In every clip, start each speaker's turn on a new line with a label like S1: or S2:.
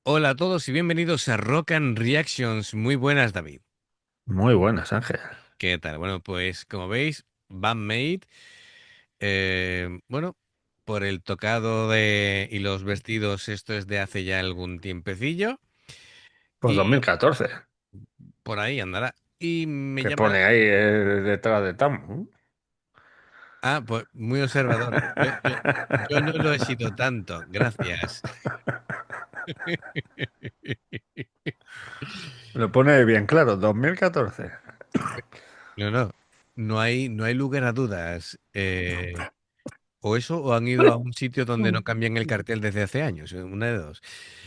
S1: Hola a todos y bienvenidos a Rock and Reactions. Muy buenas, David.
S2: Muy buenas, Ángel.
S1: ¿Qué tal? Bueno, pues como veis, Bandmate, bueno, por el tocado y los vestidos, esto es de hace ya algún tiempecillo
S2: Pues
S1: y
S2: 2014.
S1: por ahí andará. Y me
S2: ¿Qué
S1: llama...
S2: pone ahí detrás de Tam?
S1: Ah, pues muy observador. Yo no lo he sido tanto, gracias.
S2: Lo pone bien claro, 2014.
S1: No, no, no hay lugar a dudas. O eso, o han ido a un sitio donde no cambian el cartel desde hace años, una de dos.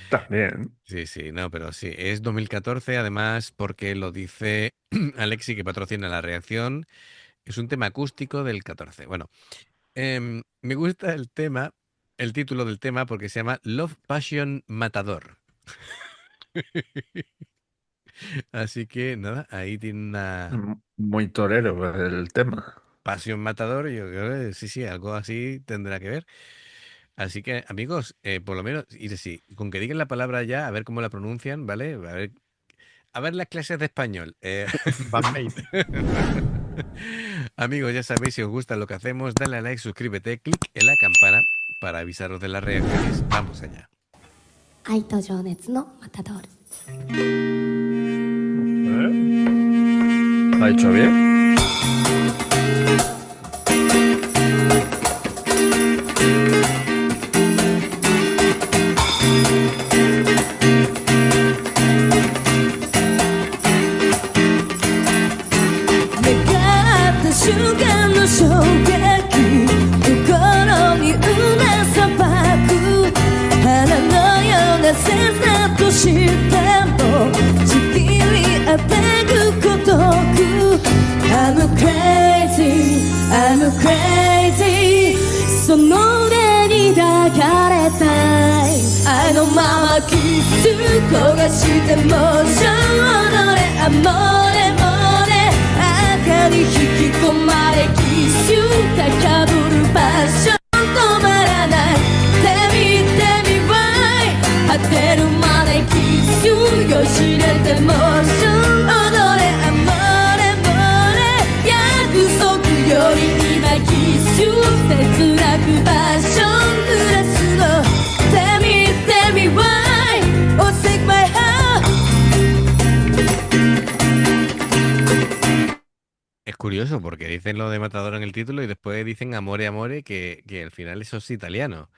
S2: También.
S1: Sí, sí, no, pero sí, es 2014, además, porque lo dice Alexi, que patrocina la reacción, es un tema acústico del 14. Bueno, me gusta el tema, el título del tema, porque se llama Love Passion Matador. Así que nada, ahí tiene una
S2: Muy torero el tema.
S1: pasión matador, yo creo que sí, sí, algo así tendrá que ver. Así que, amigos, por lo menos, y sí, con que digan la palabra ya, a ver cómo la pronuncian, ¿vale? A ver las clases de español. Van mate. Amigos, ya sabéis, si os gusta lo que hacemos, dale a like, suscríbete, clic en la campana para avisaros de las reacciones. Vamos allá.
S3: 愛と情熱のマタドール。
S2: ¿Eh? ¿Lo ha hecho bien?
S3: 願った瞬間の衝撃心にうなさばく花のような切なとしてもじっくり当てぐことく I'm crazy, I'm crazy その腕に抱かれたいあのままキス焦がしても衝動で
S1: Es curioso porque dicen lo de matador en el título y después dicen amore, amore, que al final eso es italiano.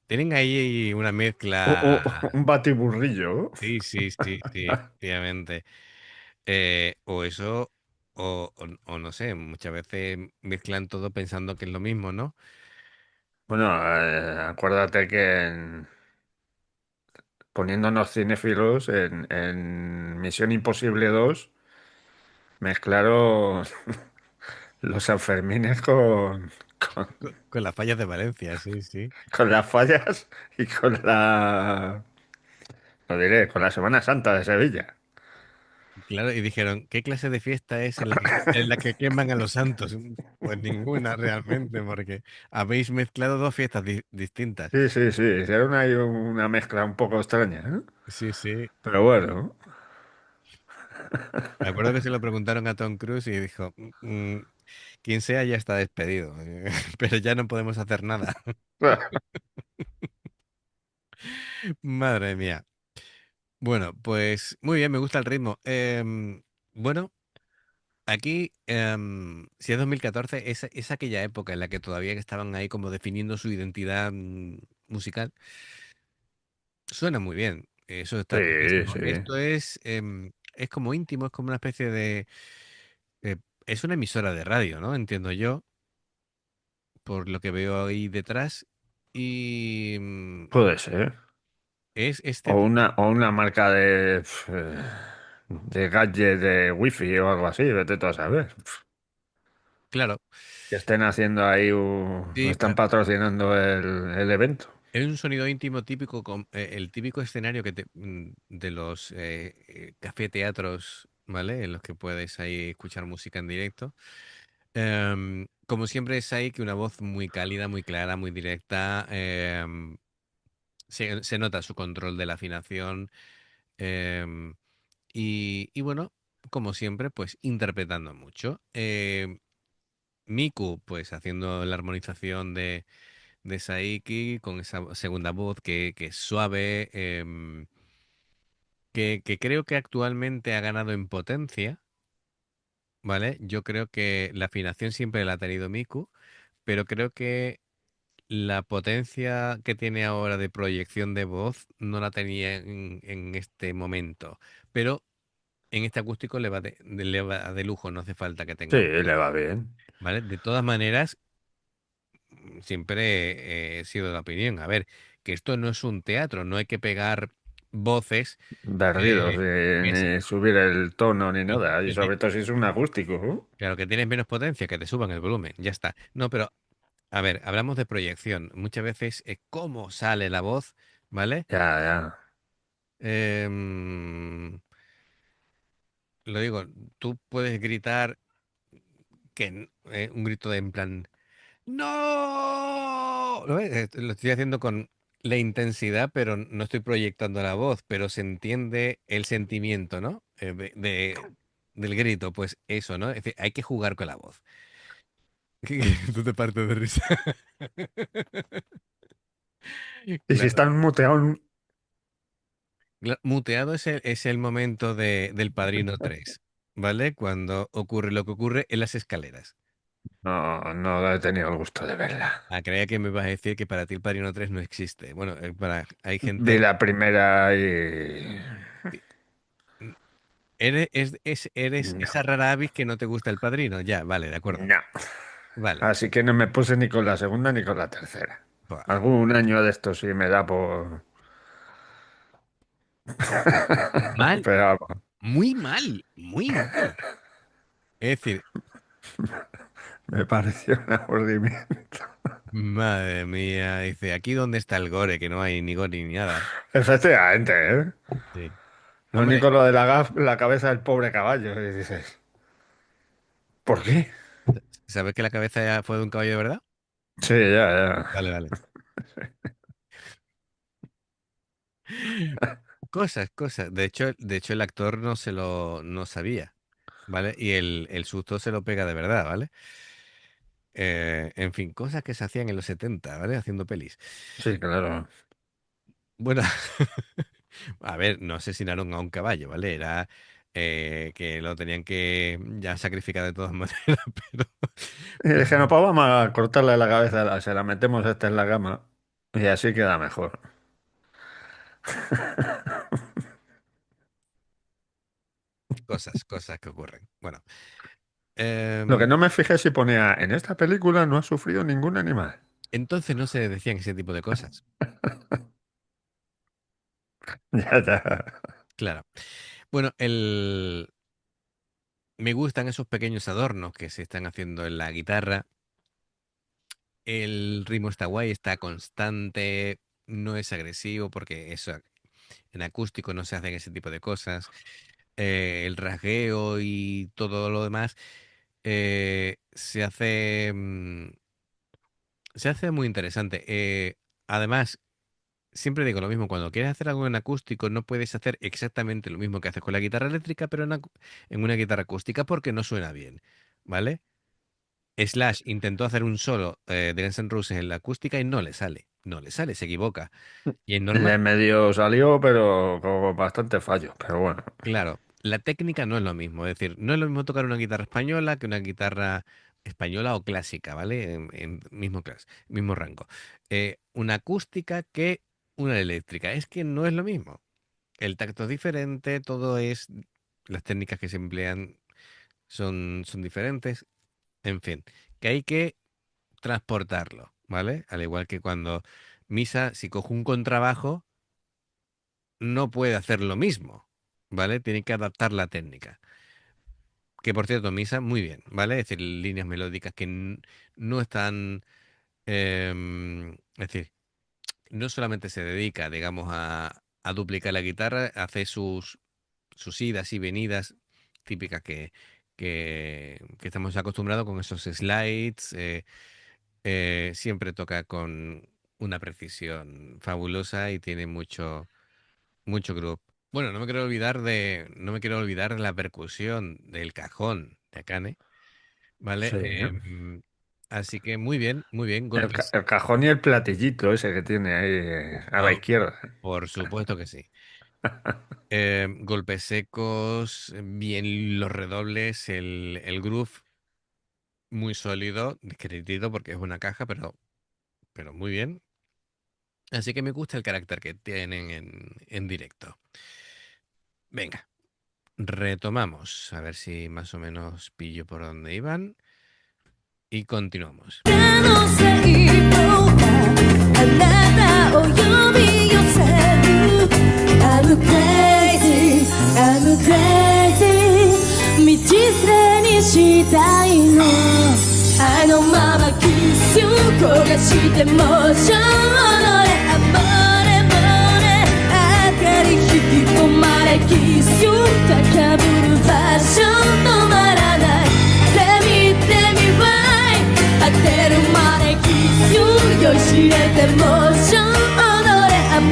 S1: Tienen ahí una mezcla.
S2: Un batiburrillo.
S1: Sí, sí, sí, sí, efectivamente. O eso, o no sé, muchas veces mezclan todo pensando que es lo mismo, ¿no?
S2: Bueno, acuérdate que poniéndonos cinéfilos en Misión Imposible 2 mezclaron los Sanfermines
S1: Con las fallas de Valencia, sí, sí.
S2: con las fallas y lo diré, con la Semana Santa de Sevilla.
S1: Claro, y dijeron, ¿qué clase de fiesta es en la que queman a los santos? Pues ninguna realmente, porque habéis mezclado dos fiestas distintas.
S2: Sí, sí, sí, hicieron ahí una mezcla un poco extraña, ¿eh?
S1: Sí, sí.
S2: Pero bueno.
S1: Me acuerdo que se lo preguntaron a Tom Cruise y dijo, quien sea ya está despedido, pero ya no podemos hacer nada. Madre mía. Bueno, pues muy bien, me gusta el ritmo. Bueno, aquí, si es 2014, es aquella época en la que todavía estaban ahí como definiendo su identidad musical. Suena muy bien, eso está
S2: Sí,
S1: clarísimo.
S2: sí.
S1: Esto es como íntimo, es como una especie de... eh, es una emisora de radio, ¿no? Entiendo yo, por lo que veo ahí detrás. Y
S2: Puede ser.
S1: es
S2: O
S1: este
S2: una marca de gadget de wifi o algo así, vete tú a saber.
S1: claro,
S2: Que estén haciendo ahí,
S1: sí,
S2: están patrocinando el evento.
S1: es un sonido íntimo típico, el típico escenario de los café teatros, ¿vale? En los que puedes ahí escuchar música en directo. Como siempre es ahí que una voz muy cálida, muy clara, muy directa, se nota su control de la afinación. em, y bueno, como siempre, pues interpretando mucho. Miku, pues haciendo la armonización de Saiki con esa segunda voz que es suave, que creo que actualmente ha ganado en potencia, ¿vale? Yo creo que la afinación siempre la ha tenido Miku, pero creo que la potencia que tiene ahora de proyección de voz no la tenía en este momento. Pero en este acústico le va de lujo, no hace falta que
S2: Sí,
S1: tenga mucho,
S2: le va bien.
S1: ¿vale? De todas maneras, siempre he sido de la opinión, a ver, que esto no es un teatro, no hay que pegar voces
S2: Berridos,
S1: eh, que es-
S2: ni subir el tono ni
S1: que-
S2: nada. Y
S1: que
S2: sobre
S1: ti-
S2: todo si es un acústico.
S1: claro, que tienes menos potencia, que te suban el volumen, ya está. No, pero a ver, hablamos de proyección. Muchas veces cómo sale la voz, ¿vale?
S2: Ya, ya.
S1: Em, lo digo, tú puedes gritar un grito de en plan ¡No! ¿Lo ves? Lo estoy haciendo con la intensidad, pero no estoy proyectando la voz, pero se entiende el sentimiento, ¿no? Del grito, pues eso, ¿no? Es decir, hay que jugar con la voz. Tú te partes de risa.
S2: Y si
S1: Claro.
S2: están muteados,
S1: Muteado es el momento del Padrino 3, ¿vale? Cuando ocurre lo que ocurre en las escaleras.
S2: no, no he tenido el gusto de verla.
S1: Ah, creía que me vas a decir que para ti el Padrino 3 no existe. Bueno, hay
S2: Vi
S1: gente.
S2: la primera y...
S1: Eres
S2: No,
S1: esa rara avis que no te gusta el padrino. Ya, vale, de acuerdo.
S2: no.
S1: Vale.
S2: Así que no me puse ni con la segunda ni con la tercera.
S1: Buah.
S2: Algún año de esto sí me da por...
S1: Mal,
S2: Pero vamos,
S1: muy mal, muy mal. Es decir,
S2: me pareció un aburrimiento.
S1: madre mía, dice, aquí donde está el gore, que no hay ni gore ni nada.
S2: Efectivamente, ¿eh?
S1: Sí.
S2: Lo
S1: Hombre,
S2: único lo de la cabeza del pobre caballo. Y dices, ¿por qué?
S1: ¿sabes que la cabeza ya fue de un caballo de verdad?
S2: Sí, ya, ya.
S1: Vale, vale. Cosas, cosas. De hecho, el actor no sabía, ¿vale? Y el susto se lo pega de verdad, ¿vale? En fin, cosas que se hacían en los 70, ¿vale? Haciendo pelis.
S2: Sí, claro.
S1: Bueno, a ver, no asesinaron a un caballo, ¿vale? Era que lo tenían que ya sacrificar de todas maneras, pero,
S2: Y
S1: pero
S2: dije, no, pues vamos a cortarle la cabeza, se la metemos esta en la cama y así queda mejor.
S1: cosas que ocurren. Bueno,
S2: Lo que
S1: em,
S2: no me fijé si ponía, en esta película no ha sufrido ningún animal.
S1: entonces no se decían ese tipo de cosas.
S2: Ya, ya.
S1: Claro. Bueno, me gustan esos pequeños adornos que se están haciendo en la guitarra. El ritmo está guay, está constante, no es agresivo porque eso en acústico no se hacen ese tipo de cosas. El rasgueo y todo lo demás se hace muy interesante. Además, siempre digo lo mismo, cuando quieres hacer algo en acústico no puedes hacer exactamente lo mismo que haces con la guitarra eléctrica, pero en una guitarra acústica porque no suena bien, ¿vale? Slash intentó hacer un solo de Guns N' Roses en la acústica y no le sale, se equivoca. Y es normal.
S2: Le medio salió, pero con bastante fallo. Pero bueno,
S1: Claro, la técnica no es lo mismo, es decir, no es lo mismo tocar una guitarra española que una guitarra española o clásica, ¿vale? En mismo rango. Una acústica que una eléctrica, es que no es lo mismo. El tacto es diferente, las técnicas que se emplean son diferentes, en fin, que hay que transportarlo, ¿vale? Al igual que cuando Misa, si cojo un contrabajo, no puede hacer lo mismo, ¿vale? Tiene que adaptar la técnica. Que por cierto, Misa, muy bien, ¿vale? Es decir, líneas melódicas que no están. Es decir, no solamente se dedica, digamos, a duplicar la guitarra, hace sus idas y venidas típicas que estamos acostumbrados con esos slides. Siempre toca con una precisión fabulosa y tiene mucho groove. Bueno, no me quiero olvidar de la percusión del cajón de Akane, ¿vale?
S2: Sí.
S1: Así que muy bien, golpes,
S2: El cajón y el platillito ese que tiene ahí a la
S1: oh,
S2: izquierda.
S1: por supuesto que sí. Golpes secos, bien los redobles, el groove muy sólido, discretito porque es una caja, pero muy bien. Así que me gusta el carácter que tienen en directo. Venga, retomamos, a ver si más o menos pillo por dónde iban y continuamos.
S3: のせいとあの crazy 道連れにしたいのあのままキス焦がしてもしょうのれあぼれぼれ明かり引き込まれキス高ぶる場所止まらないてみわい当てるまでキス酔いしれてもしょうのれあぼ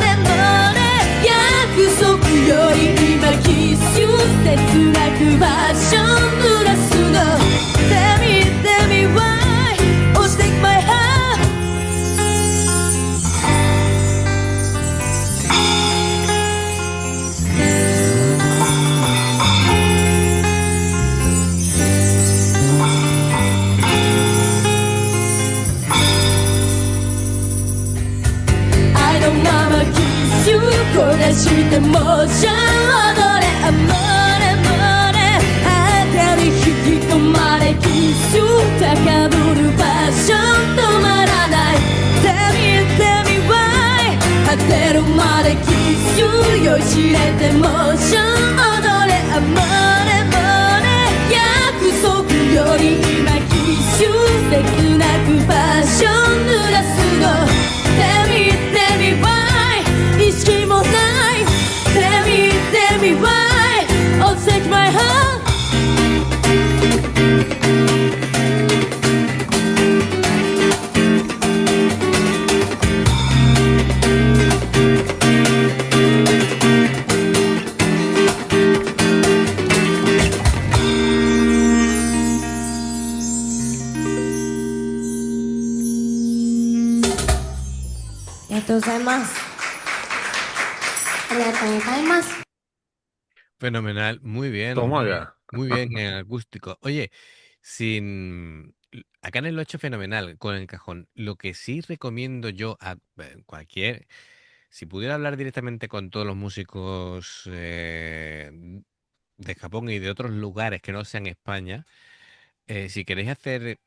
S3: れぼれ約束より今キス切なく場所濡らすのTell me why Oh take my heart I don't wanna kiss you 焦がしてもじゃ踊れあもれもれ明かり引き込まれキス高ぶる場所止まらない Tell me why 果てるまでキス酔いしれてもじゃ踊れあもれもれ約束より今キス切なく場所濡らすの Tell me why 意識もない Tell me why Oh take my heart
S1: Fenomenal,
S2: Toma ya.
S1: muy bien en acústico. Oye, acá en lo he hecho fenomenal con el cajón. Lo que sí recomiendo yo a cualquier, si pudiera hablar directamente con todos los músicos de Japón y de otros lugares que no sean España, si queréis hacer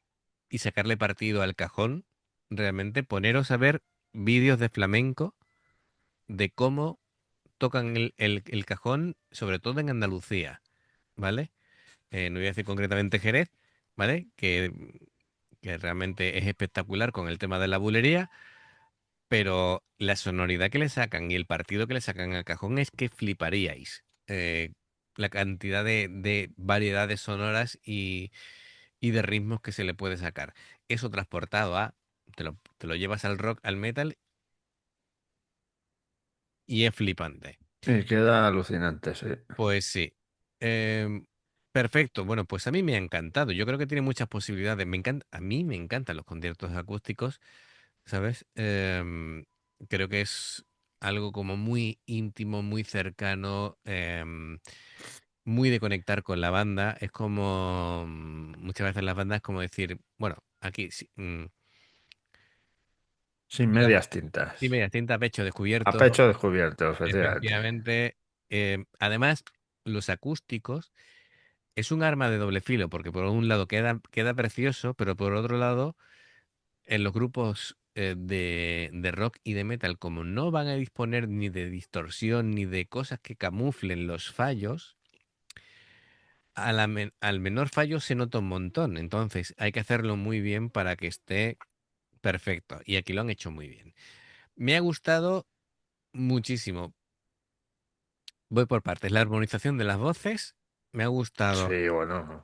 S1: y sacarle partido al cajón, realmente poneros a ver vídeos de flamenco de cómo tocan el cajón, sobre todo en Andalucía, ¿vale? No voy a decir concretamente Jerez, ¿vale? Que realmente es espectacular con el tema de la bulería, pero la sonoridad que le sacan y el partido que le sacan al cajón es que fliparíais. La cantidad de variedades sonoras y de ritmos que se le puede sacar. Eso transportado te lo llevas al rock, al metal y es flipante.
S2: Y queda alucinante, sí.
S1: Pues sí. Em, Perfecto. Bueno, pues a mí me ha encantado. Yo creo que tiene muchas posibilidades. A mí me encantan los conciertos acústicos, ¿sabes? Creo que es algo como muy íntimo, muy cercano, muy de conectar con la banda. Es como muchas veces las bandas es como decir, bueno, aquí sí,
S2: Sin
S1: digamos,
S2: medias tintas.
S1: sí, media tinta, pecho
S2: A
S1: descubierto,
S2: pecho descubierto, efectivamente.
S1: efectivamente. Además, los acústicos es un arma de doble filo, porque por un lado queda precioso, pero por otro lado, en los grupos de rock y de metal, como no van a disponer ni de distorsión ni de cosas que camuflen los fallos, al menor fallo se nota un montón. Entonces, hay que hacerlo muy bien para que esté perfecto. Y aquí lo han hecho muy bien. Me ha gustado muchísimo. Voy por partes. La armonización de las voces me ha gustado.
S2: Sí, bueno.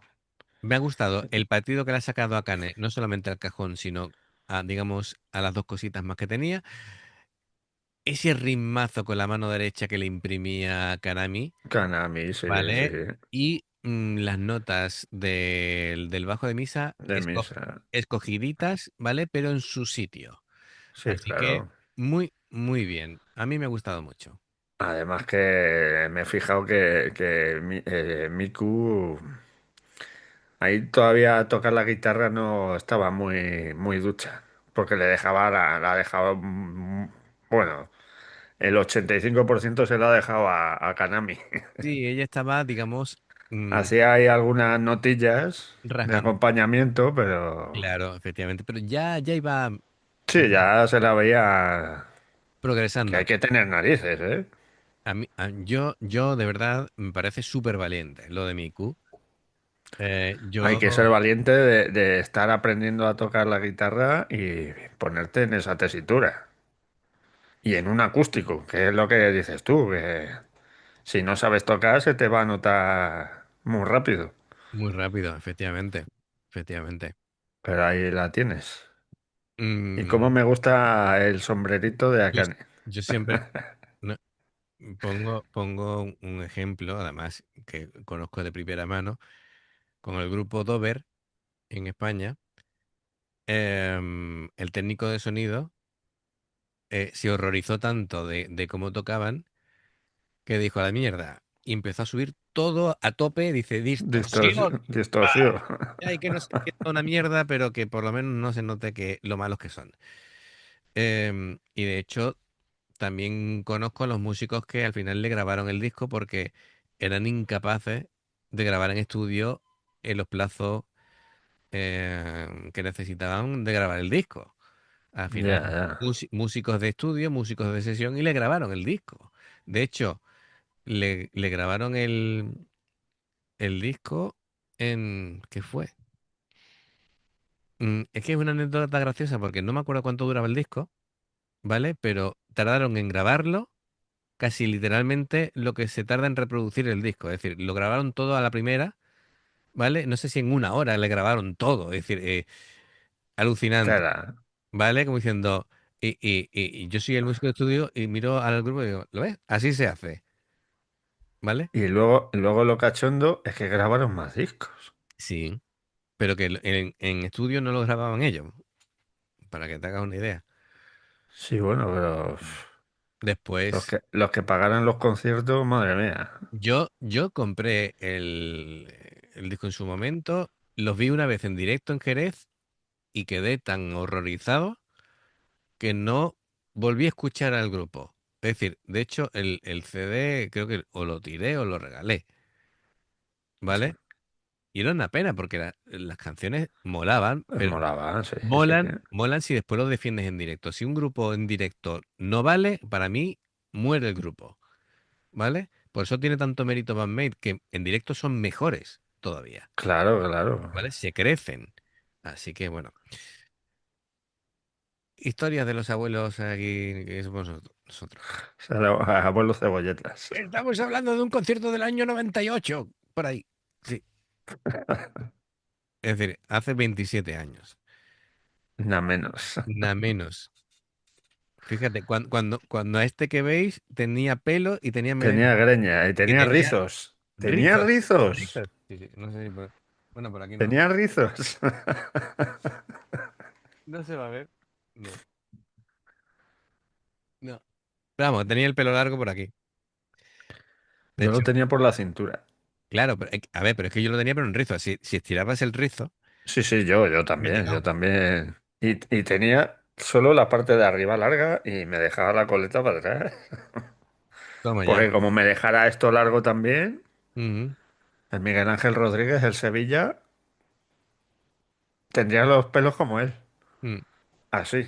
S1: Me ha gustado el partido que le ha sacado a Kane, no solamente al cajón, sino digamos, a las dos cositas más que tenía. Ese ritmazo con la mano derecha que le imprimía Kanami,
S2: Kanami, sí, sí,
S1: ¿vale?
S2: sí.
S1: Y las notas del bajo de misa
S2: De misa.
S1: escogiditas, ¿vale? Pero en su sitio.
S2: Sí,
S1: Así que
S2: claro.
S1: muy, muy bien. A mí me ha gustado mucho.
S2: Además que me he fijado que Miku ahí todavía tocar la guitarra no estaba muy ducha, porque le dejaba la dejaba bueno, el 85% se lo ha dejado a Kanami.
S1: Sí, ella estaba, digamos, mm,
S2: Hacía ahí algunas notillas de
S1: rasgando.
S2: acompañamiento, pero
S1: Claro, efectivamente. Pero ya iba
S2: sí, ya se la veía que hay
S1: progresando.
S2: que tener narices, ¿eh?
S1: Yo de verdad me parece súper valiente lo de Miku.
S2: Hay
S1: Yo,
S2: que ser valiente de estar aprendiendo a tocar la guitarra y ponerte en esa tesitura. Y en un acústico, que es lo que dices tú, que si no sabes tocar se te va a notar muy rápido.
S1: muy rápido, efectivamente. Efectivamente.
S2: Pero ahí la tienes. Y
S1: Mm,
S2: cómo me gusta el sombrerito de
S1: yo,
S2: Akane.
S1: yo siempre no, pongo un ejemplo, además, que conozco de primera mano, con el grupo Dover en España. El técnico de sonido se horrorizó tanto de cómo tocaban que dijo a la mierda. Y empezó a subir todo a tope, dice, distorsión.
S2: Distorsión.
S1: Ay, que no se entienda una mierda, pero que por lo menos no se note que lo malos que son. Y de hecho, también conozco a los músicos que al final le grabaron el disco porque eran incapaces de grabar en estudio en los plazos que necesitaban de grabar el disco. Al
S2: Ya,
S1: final,
S2: ya.
S1: músicos de estudio, músicos de sesión y le grabaron el disco. De hecho, le grabaron el disco en... ¿Qué fue? Es que es una anécdota graciosa porque no me acuerdo cuánto duraba el disco, ¿vale? Pero tardaron en grabarlo casi literalmente lo que se tarda en reproducir el disco. Es decir, lo grabaron todo a la primera, ¿vale? No sé si en una hora le grabaron todo. Es decir, alucinante,
S2: Tela.
S1: ¿vale? Como diciendo, y yo soy el músico de estudio y miro al grupo y digo, ¿lo ves? Así se hace, ¿vale?
S2: Y luego lo cachondo es que grabaron más discos.
S1: Sí, pero que en estudio no lo grababan ellos, para que te hagas una idea.
S2: Sí, bueno, pero
S1: Después,
S2: los que pagaran los conciertos, madre mía.
S1: yo compré el disco en su momento, los vi una vez en directo en Jerez y quedé tan horrorizado que no volví a escuchar al grupo. Es decir, de hecho, el CD creo que o lo tiré o lo regalé, ¿vale? Y era una pena porque las canciones molaban,
S2: Pues
S1: pero
S2: molaba, sí, sí.
S1: molan si después lo defiendes en directo. Si un grupo en directo no vale, para mí muere el grupo, ¿vale? Por eso tiene tanto mérito Band Made, que en directo son mejores todavía,
S2: Claro, claro.
S1: ¿vale? Se crecen. Así que bueno, historias de los abuelos aquí que somos nosotros.
S2: O sea, abuelo cebolletas.
S1: Estamos hablando de un concierto del año 98 por ahí. Sí, es decir, hace 27 años,
S2: Nada menos.
S1: nada menos. Fíjate, cuando a este que veis tenía pelo y tenía
S2: Tenía greña y
S1: y
S2: tenía
S1: tenía
S2: rizos. Tenía
S1: rizos.
S2: rizos.
S1: Rizos. Sí, sí, no sé si bueno, por aquí no.
S2: Tenía rizos.
S1: No se va a ver. No, no. Pero vamos, tenía el pelo largo por aquí. De
S2: Yo lo
S1: hecho,
S2: tenía por la cintura.
S1: claro, pero, a ver, pero es que yo lo tenía pero en rizo. Si estirabas el rizo,
S2: Sí, sí, yo
S1: me
S2: también, yo
S1: llegaba.
S2: también. Y tenía solo la parte de arriba larga y me dejaba la coleta para atrás.
S1: Toma ya.
S2: Porque como me dejara esto largo también,
S1: Ujú,
S2: el Miguel Ángel Rodríguez, el Sevilla, tendría los pelos como él.
S1: mm,
S2: Así.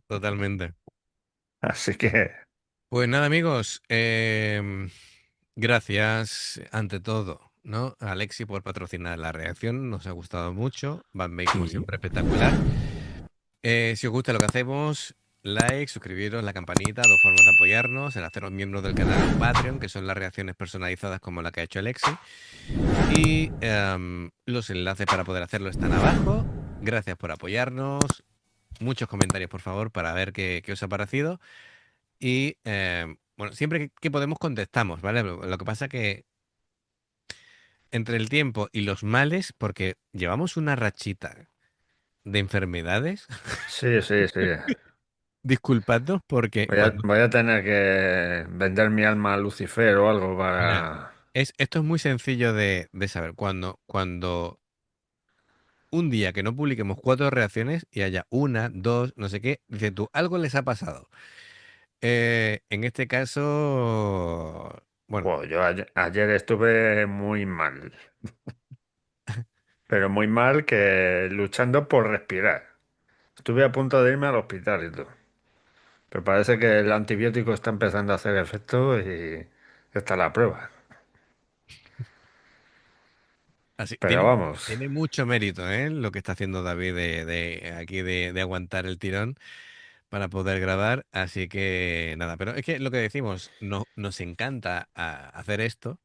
S1: totalmente.
S2: Así que,
S1: Pues nada, amigos, gracias ante todo, ¿no? A Alexi por patrocinar la reacción, nos ha gustado mucho, Van Bay como
S2: sí.
S1: siempre espectacular. Si os gusta lo que hacemos, like, suscribiros, la campanita, dos formas de apoyarnos, el haceros miembros del canal en Patreon, que son las reacciones personalizadas como la que ha hecho Alexi. Y los enlaces para poder hacerlo están abajo. Gracias por apoyarnos. Muchos comentarios, por favor, para ver qué os ha parecido. Y bueno, siempre que podemos contestamos, ¿vale? Lo que pasa que entre el tiempo y los males, porque llevamos una rachita de enfermedades,
S2: Sí, sí, sí.
S1: disculpadnos porque cuando...
S2: Voy a tener que vender mi alma a Lucifer o algo
S1: Nah,
S2: para...
S1: esto es muy sencillo de saber. Cuando un día que no publiquemos 4 reacciones y haya una, dos, no sé qué, dices tú, algo les ha pasado. En este caso, bueno,
S2: Bueno, yo ayer estuve muy mal, pero muy mal que luchando por respirar. Estuve a punto de irme al hospital y todo. Pero parece que el antibiótico está empezando a hacer efecto y está la prueba.
S1: así,
S2: Pero
S1: tiene,
S2: vamos,
S1: tiene mucho mérito, ¿eh? Lo que está haciendo David aquí de aguantar el tirón para poder grabar. Así que nada, pero es que lo que decimos, nos encanta hacer esto,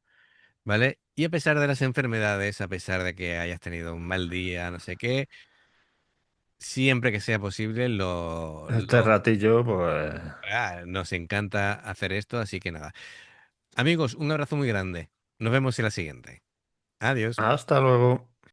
S1: ¿vale? Y a pesar de las enfermedades, a pesar de que hayas tenido un mal día, no sé qué, siempre que sea posible,
S2: este ratillo, pues...
S1: nos encanta hacer esto. Así que nada. Amigos, un abrazo muy grande. Nos vemos en la siguiente. Adiós.
S2: Hasta luego.